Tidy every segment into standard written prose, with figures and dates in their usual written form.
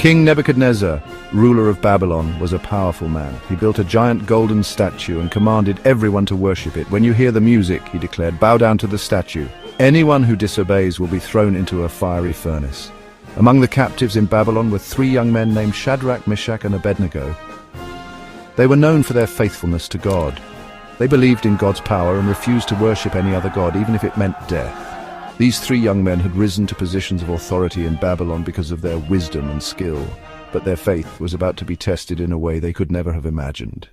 King Nebuchadnezzar, ruler of Babylon, was a powerful man. He built a giant golden statue and commanded everyone to worship it. "When you hear the music," he declared, "bow down to the statue. Anyone who disobeys will be thrown into a fiery furnace." Among the captives in Babylon were 3 young men named Shadrach, Meshach, and Abednego. They were known for their faithfulness to God. They believed in God's power and refused to worship any other god, even if it meant death. These 3 young men had risen to positions of authority in Babylon because of their wisdom and skill, but their faith was about to be tested in a way they could never have imagined.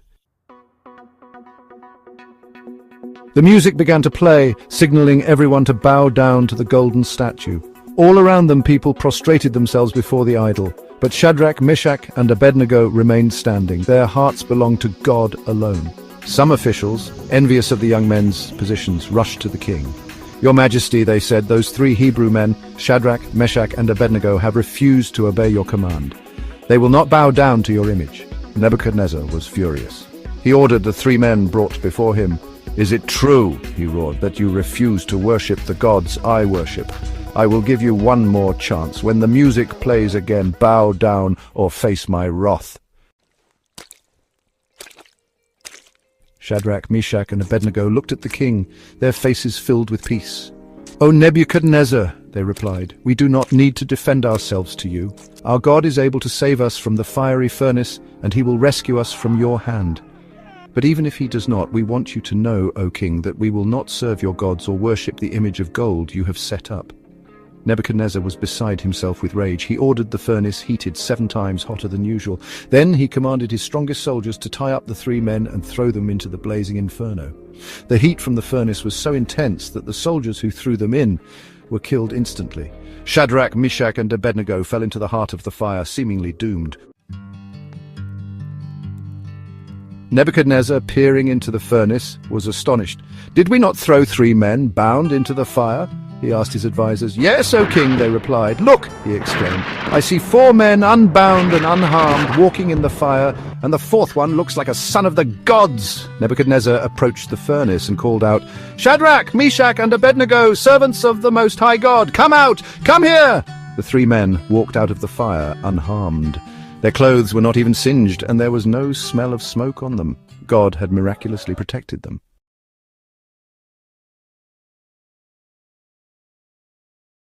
The music began to play, signaling everyone to bow down to the golden statue. All around them, people prostrated themselves before the idol, but Shadrach, Meshach, and Abednego remained standing. Their hearts belonged to God alone. Some officials, envious of the young men's positions, rushed to the king. "Your Majesty," they said, "those 3 Hebrew men, Shadrach, Meshach, and Abednego, have refused to obey your command. They will not bow down to your image." Nebuchadnezzar was furious. He ordered the 3 men brought before him. "Is it true," he roared, "that you refuse to worship the gods I worship? I will give you one more chance. When the music plays again, bow down or face my wrath." Shadrach, Meshach, and Abednego looked at the king, their faces filled with peace. "O Nebuchadnezzar," they replied, "we do not need to defend ourselves to you. Our God is able to save us from the fiery furnace, and he will rescue us from your hand. But even if he does not, we want you to know, O king, that we will not serve your gods or worship the image of gold you have set up." Nebuchadnezzar was beside himself with rage. He ordered the furnace heated 7 times hotter than usual. Then he commanded his strongest soldiers to tie up the 3 men and throw them into the blazing inferno. The heat from the furnace was so intense that the soldiers who threw them in were killed instantly. Shadrach, Meshach, and Abednego fell into the heart of the fire, seemingly doomed. Nebuchadnezzar, peering into the furnace, was astonished. "Did we not throw 3 men bound into the fire?" he asked his advisors. "Yes, O king," they replied. "Look," he exclaimed, "I see 4 men unbound and unharmed walking in the fire, and the 4th one looks like a son of the gods." Nebuchadnezzar approached the furnace and called out, "Shadrach, Meshach, and Abednego, servants of the Most High God, come out! Come here!" The 3 men walked out of the fire unharmed. Their clothes were not even singed, and there was no smell of smoke on them. God had miraculously protected them.